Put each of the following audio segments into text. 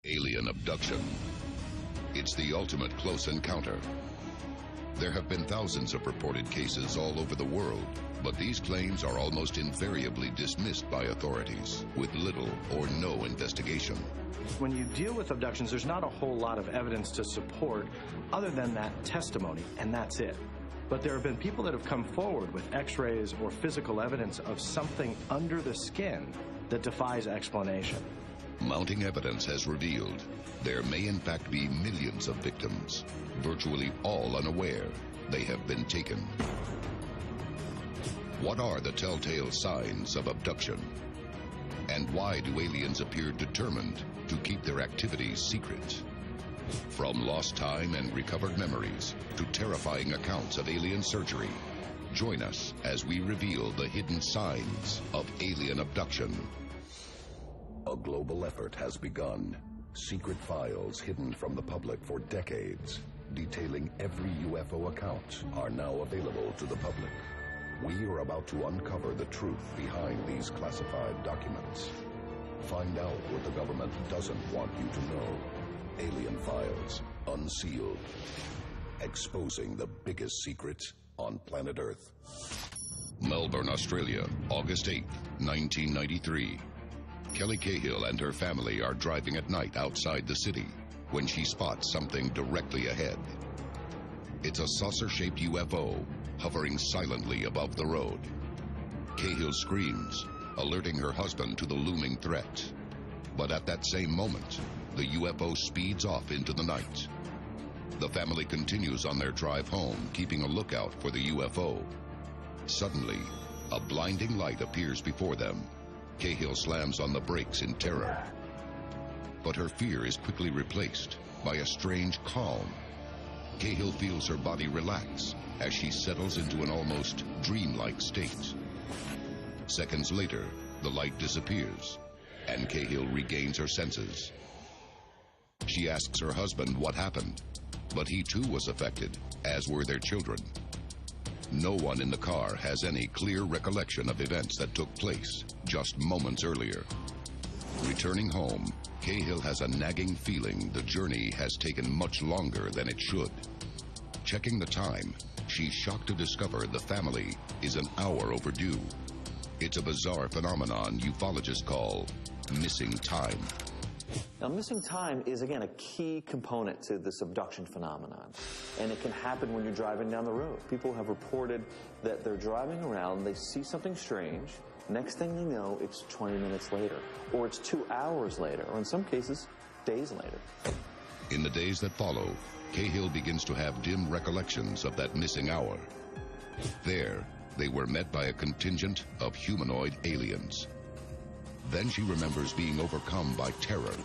Alien abduction. It's the ultimate close encounter. There have been thousands of reported cases all over the world, but these claims are almost invariably dismissed by authorities with little or no investigation. When you deal with abductions, there's not a whole lot of evidence to support other than that testimony, and that's it. But there have been people that have come forward with x-rays or physical evidence of something under the skin that defies explanation. Mounting evidence has revealed there may in fact be millions of victims, virtually all unaware they have been taken. What are the telltale signs of abduction? And why do aliens appear determined to keep their activities secret? From lost time and recovered memories to terrifying accounts of alien surgery, join us as we reveal the hidden signs of alien abduction. A global effort has begun. Secret files hidden from the public for decades, detailing every UFO account, are now available to the public. We are about to uncover the truth behind these classified documents. Find out what the government doesn't want you to know. Alien Files, Unsealed. Exposing the biggest secret on planet Earth. Melbourne, Australia, August 8, 1993. Kelly Cahill and her family are driving at night outside the city when she spots something directly ahead. It's a saucer-shaped UFO hovering silently above the road. Cahill screams, alerting her husband to the looming threat. But at that same moment, the UFO speeds off into the night. The family continues on their drive home, keeping a lookout for the UFO. Suddenly, a blinding light appears before them. Cahill slams on the brakes in terror. But her fear is quickly replaced by a strange calm. Cahill feels her body relax as she settles into an almost dreamlike state. Seconds later, the light disappears, and Cahill regains her senses. She asks her husband what happened, but he too was affected, as were their children. No one in the car has any clear recollection of events that took place just moments earlier. Returning home, Cahill has a nagging feeling the journey has taken much longer than it should. Checking the time, she's shocked to discover the family is an hour overdue. It's a bizarre phenomenon ufologists call missing time. Now, missing time is, again, a key component to this abduction phenomenon. And it can happen when you're driving down the road. People have reported that they're driving around, they see something strange, next thing they know, it's 20 minutes later, or it's 2 hours later, or in some cases, days later. In the days that follow, Cahill begins to have dim recollections of that missing hour. There, they were met by a contingent of humanoid aliens. Then she remembers being overcome by terror.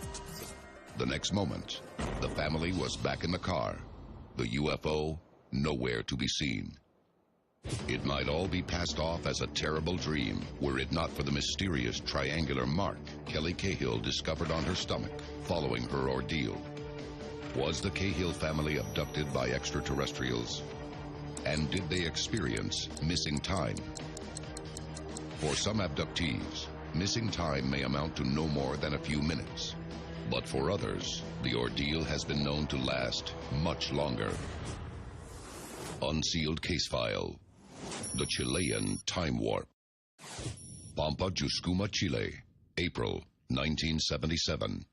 The next moment, the family was back in the car. The UFO, nowhere to be seen. It might all be passed off as a terrible dream were it not for the mysterious triangular mark Kelly Cahill discovered on her stomach following her ordeal. Was the Cahill family abducted by extraterrestrials? And did they experience missing time? For some abductees, missing time may amount to no more than a few minutes. But for others, the ordeal has been known to last much longer. Unsealed case file. The Chilean Time Warp. Pampa, Juscuma, Chile, April 1977.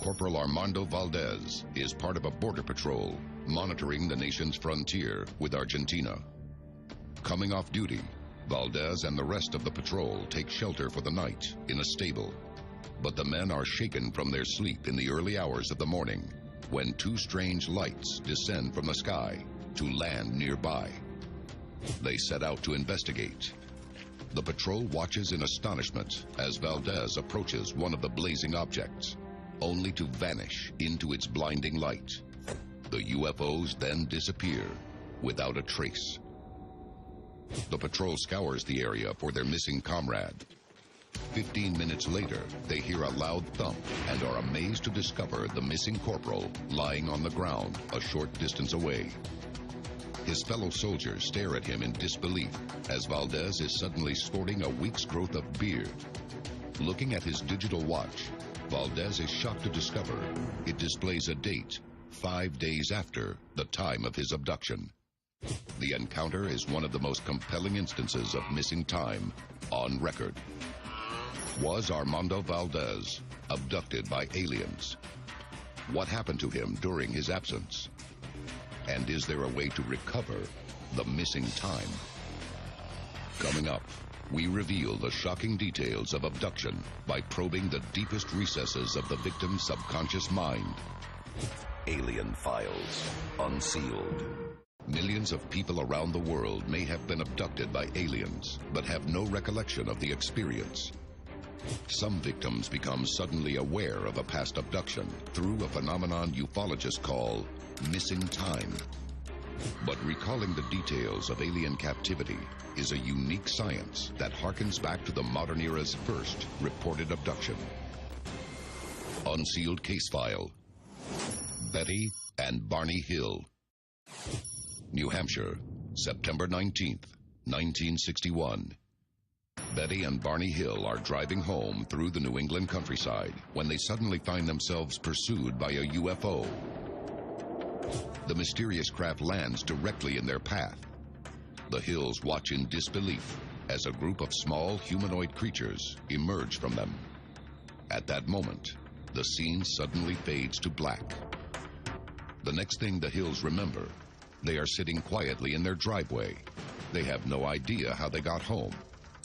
Corporal Armando Valdez is part of a border patrol monitoring the nation's frontier with Argentina. Coming off duty, Valdez and the rest of the patrol take shelter for the night in a stable. But the men are shaken from their sleep in the early hours of the morning when two strange lights descend from the sky to land nearby. They set out to investigate. The patrol watches in astonishment as Valdez approaches one of the blazing objects, only to vanish into its blinding light. The UFOs then disappear without a trace. The patrol scours the area for their missing comrade. 15 minutes later, they hear a loud thump and are amazed to discover the missing corporal lying on the ground a short distance away. His fellow soldiers stare at him in disbelief as Valdez is suddenly sporting a week's growth of beard. Looking at his digital watch, Valdez is shocked to discover it displays a date 5 days after the time of his abduction. The encounter is one of the most compelling instances of missing time on record. Was Armando Valdez abducted by aliens? What happened to him during his absence? And is there a way to recover the missing time? Coming up, we reveal the shocking details of abduction by probing the deepest recesses of the victim's subconscious mind. Alien Files, Unsealed. Millions of people around the world may have been abducted by aliens, but have no recollection of the experience. Some victims become suddenly aware of a past abduction through a phenomenon ufologists call missing time. But recalling the details of alien captivity is a unique science that harkens back to the modern era's first reported abduction. Unsealed Case File: Betty and Barney Hill. New Hampshire, September 19th, 1961. Betty and Barney Hill are driving home through the New England countryside when they suddenly find themselves pursued by a UFO. The mysterious craft lands directly in their path. The Hills watch in disbelief as a group of small humanoid creatures emerge from them. At that moment, the scene suddenly fades to black. The next thing the Hills remember, they are sitting quietly in their driveway. They have no idea how they got home,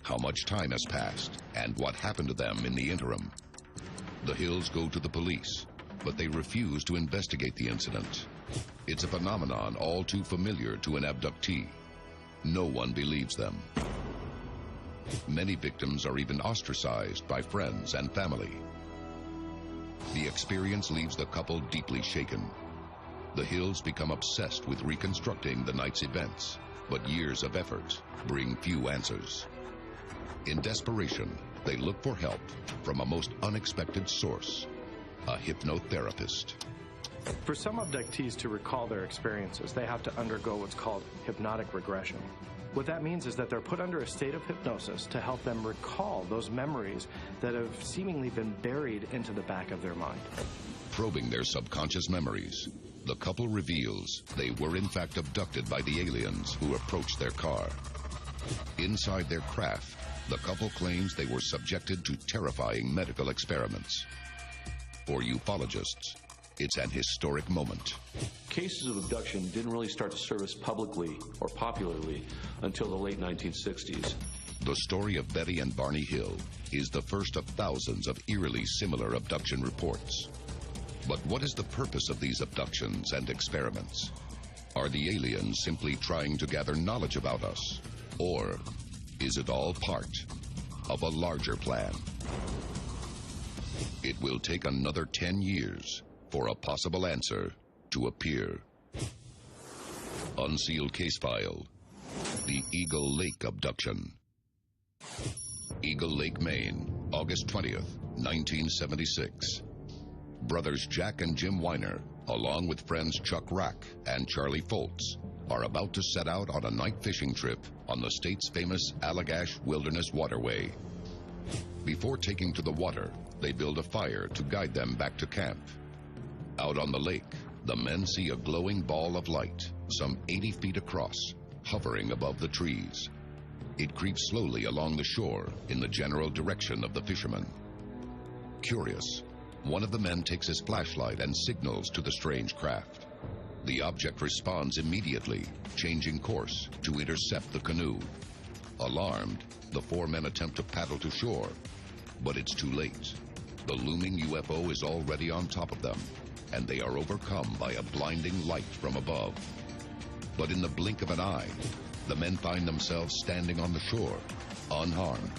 how much time has passed, and what happened to them in the interim. The Hills go to the police, but they refuse to investigate the incident. It's a phenomenon all too familiar to an abductee. No one believes them. Many victims are even ostracized by friends and family. The experience leaves the couple deeply shaken. The Hills become obsessed with reconstructing the night's events, but years of effort bring few answers. In desperation, they look for help from a most unexpected source: a hypnotherapist. For some abductees to recall their experiences, they have to undergo what's called hypnotic regression. What that means is that they're put under a state of hypnosis to help them recall those memories that have seemingly been buried into the back of their mind. Probing their subconscious memories, the couple reveals they were in fact abducted by the aliens who approached their car. Inside their craft, the couple claims they were subjected to terrifying medical experiments. For ufologists, it's an historic moment. Cases of abduction didn't really start to surface publicly or popularly until the late 1960s. The story of Betty and Barney Hill is the first of thousands of eerily similar abduction reports. But what is the purpose of these abductions and experiments? Are the aliens simply trying to gather knowledge about us? Or is it all part of a larger plan? It will take another 10 years for a possible answer to appear. Unsealed Case File: The Eagle Lake Abduction. Eagle Lake, Maine, August 20th, 1976. Brothers Jack and Jim Weiner, along with friends Chuck Rack and Charlie Foltz, are about to set out on a night fishing trip on the state's famous Allagash Wilderness Waterway. Before taking to the water, they build a fire to guide them back to camp. Out on the lake, the men see a glowing ball of light, some 80 feet across, hovering above the trees. It creeps slowly along the shore in the general direction of the fishermen. Curious, one of the men takes his flashlight and signals to the strange craft. The object responds immediately, changing course to intercept the canoe. Alarmed, the four men attempt to paddle to shore, but it's too late. The looming UFO is already on top of them, and they are overcome by a blinding light from above. But in the blink of an eye, the men find themselves standing on the shore, unharmed.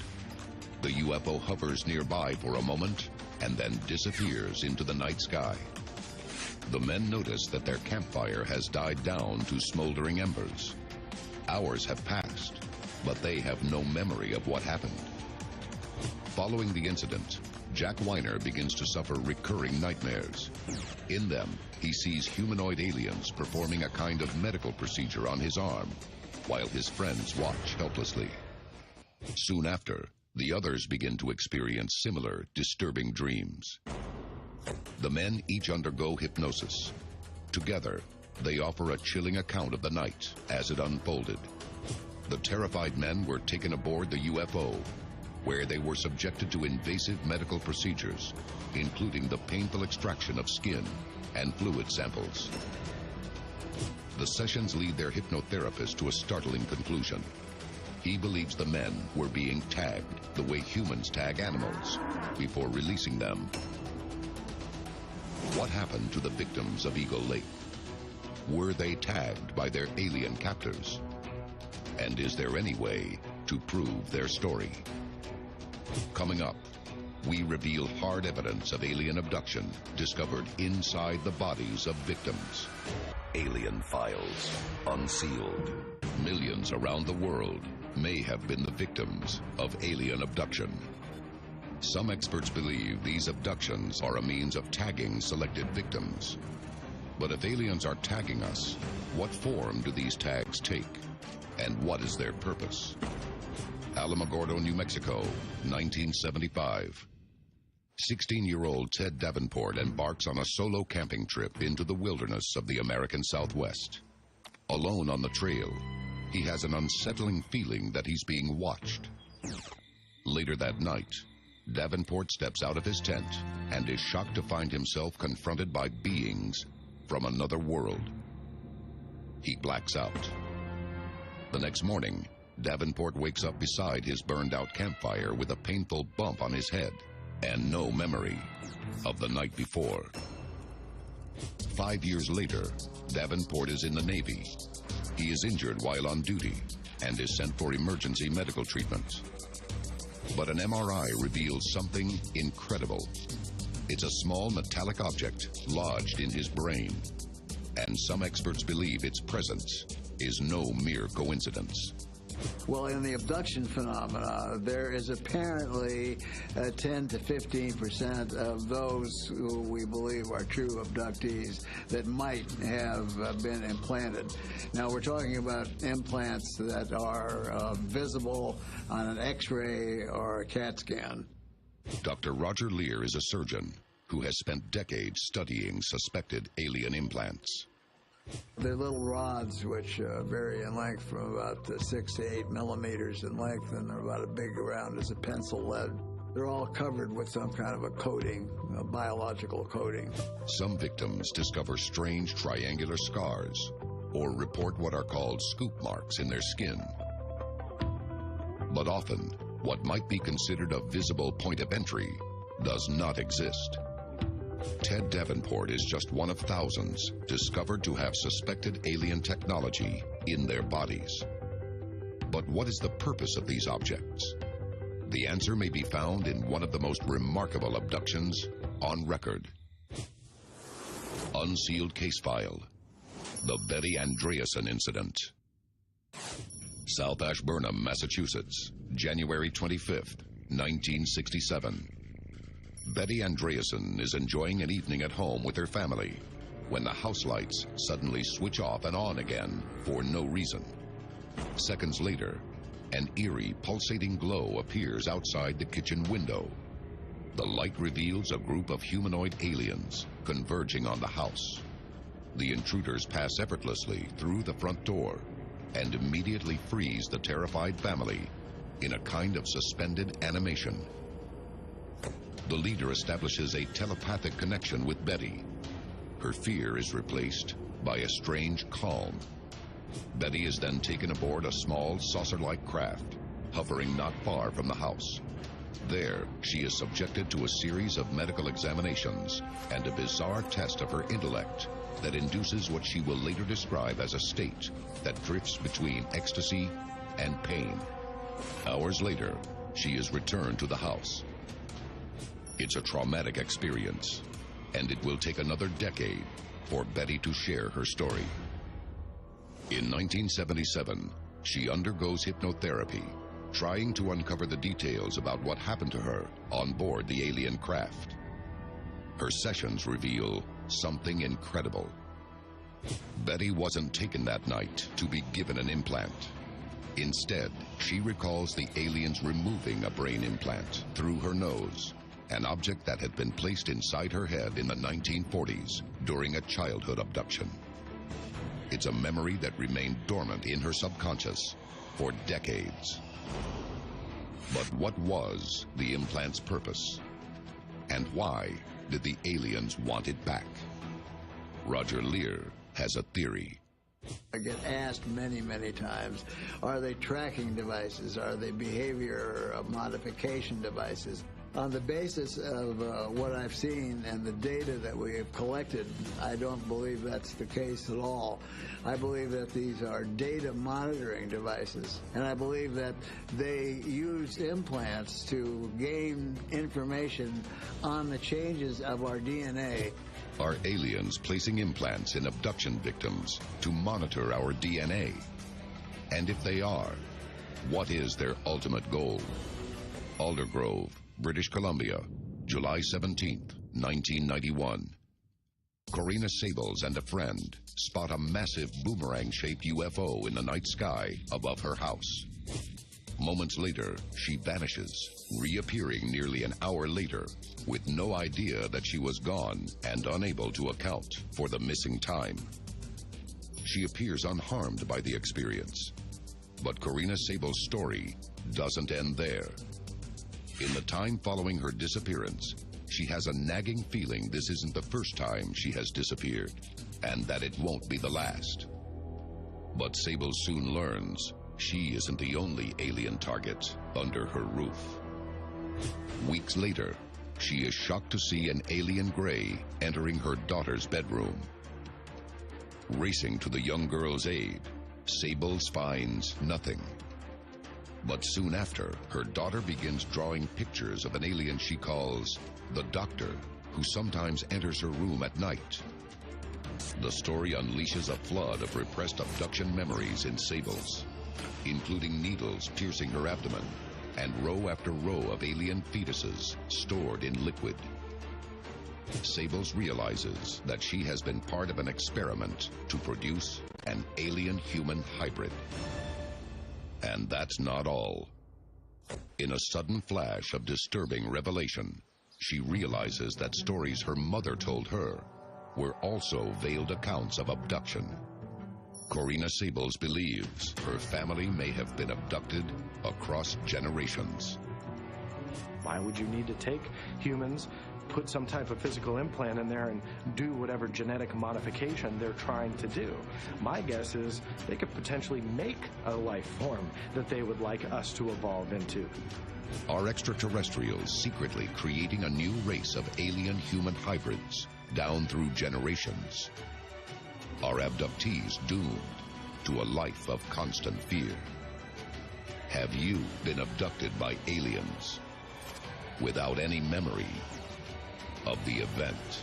The UFO hovers nearby for a moment and then disappears into the night sky. The men notice that their campfire has died down to smoldering embers. Hours have passed, but they have no memory of what happened. Following the incident, Jack Weiner begins to suffer recurring nightmares. In them, he sees humanoid aliens performing a kind of medical procedure on his arm, while his friends watch helplessly. Soon after, The others begin to experience similar disturbing dreams. The men each undergo hypnosis. Together, they offer a chilling account of the night as it unfolded. The terrified men were taken aboard the UFO, where they were subjected to invasive medical procedures, including the painful extraction of skin and fluid samples. The sessions lead their hypnotherapist to a startling conclusion. He believes the men were being tagged the way humans tag animals before releasing them. What happened to the victims of Eagle Lake? Were they tagged by their alien captors? And is there any way to prove their story? Coming up, we reveal hard evidence of alien abduction discovered inside the bodies of victims. Alien files, unsealed. Millions around the world may have been the victims of alien abduction. Some experts believe these abductions are a means of tagging selected victims. But if aliens are tagging us, what form do these tags take? And what is their purpose? Alamogordo, New Mexico, 1975. 16-year-old Ted Davenport embarks on a solo camping trip into the wilderness of the American Southwest. Alone on the trail, he has an unsettling feeling that he's being watched. Later that night, Davenport steps out of his tent and is shocked to find himself confronted by beings from another world. He blacks out. The next morning, Davenport wakes up beside his burned-out campfire with a painful bump on his head and no memory of the night before. 5 years later, Davenport is in the Navy. He is injured while on duty and is sent for emergency medical treatment. But an MRI reveals something incredible. It's a small metallic object lodged in his brain, and some experts believe its presence is no mere coincidence. Well, in the abduction phenomena, there is apparently 10 to 15% of those who we believe are true abductees that might have been implanted. Now, we're talking about implants that are visible on an X-ray or a CAT scan. Dr. Roger Lear is a surgeon who has spent decades studying suspected alien implants. They're little rods which vary in length from about 6 to 8 millimeters in length, and they're about as big around as a pencil lead. They're all covered with some kind of a coating, a biological coating. Some victims discover strange triangular scars or report what are called scoop marks in their skin. But often, what might be considered a visible point of entry does not exist. Ted Davenport is just one of thousands discovered to have suspected alien technology in their bodies. But what is the purpose of these objects? The answer may be found in one of the most remarkable abductions on record. Unsealed case file. The Betty Andreasson incident. South Ashburnham, Massachusetts, January 25th, 1967. Betty Andreasson is enjoying an evening at home with her family when the house lights suddenly switch off and on again for no reason. Seconds later, an eerie, pulsating glow appears outside the kitchen window. The light reveals a group of humanoid aliens converging on the house. The intruders pass effortlessly through the front door and immediately freeze the terrified family in a kind of suspended animation. The leader establishes a telepathic connection with Betty. Her fear is replaced by a strange calm. Betty is then taken aboard a small saucer-like craft, hovering not far from the house. There, she is subjected to a series of medical examinations and a bizarre test of her intellect that induces what she will later describe as a state that drifts between ecstasy and pain. Hours later, she is returned to the house. It's a traumatic experience, and it will take another decade for Betty to share her story. In 1977, she undergoes hypnotherapy, trying to uncover the details about what happened to her on board the alien craft. Her sessions reveal something incredible. Betty wasn't taken that night to be given an implant. Instead, she recalls the aliens removing a brain implant through her nose, an object that had been placed inside her head in the 1940s during a childhood abduction. It's a memory that remained dormant in her subconscious for decades. But what was the implant's purpose? And why did the aliens want it back? Roger Lear has a theory. I get asked many, many times, are they tracking devices? Are they behavior modification devices? On the basis of what I've seen and the data that we have collected, I don't believe that's the case at all. I believe that these are data monitoring devices, and I believe that they use implants to gain information on the changes of our DNA. Are aliens placing implants in abduction victims to monitor our DNA? And if they are, what is their ultimate goal? Aldergrove, British Columbia, July 17th, 1991. Corina Sables and a friend spot a massive boomerang-shaped UFO in the night sky above her house. Moments later, she vanishes, reappearing nearly an hour later with no idea that she was gone and unable to account for the missing time. She appears unharmed by the experience. But Corina Sables' story doesn't end there. In the time following her disappearance, she has a nagging feeling this isn't the first time she has disappeared, and that it won't be the last. But Sables soon learns she isn't the only alien target under her roof. Weeks later, she is shocked to see an alien gray entering her daughter's bedroom. Racing to the young girl's aid, Sables finds nothing. But soon after, her daughter begins drawing pictures of an alien she calls the Doctor, who sometimes enters her room at night. The story unleashes a flood of repressed abduction memories in Sables, including needles piercing her abdomen and row after row of alien fetuses stored in liquid. Sables realizes that she has been part of an experiment to produce an alien-human hybrid. And that's not all. In a sudden flash of disturbing revelation, she realizes that stories her mother told her were also veiled accounts of abduction. Corina Sables believes her family may have been abducted across generations. Why would you need to take humans, put some type of physical implant in there and do whatever genetic modification they're trying to do? My guess is they could potentially make a life form that they would like us to evolve into. Are extraterrestrials secretly creating a new race of alien-human hybrids down through generations? Are abductees doomed to a life of constant fear? Have you been abducted by aliens without any memory of the event?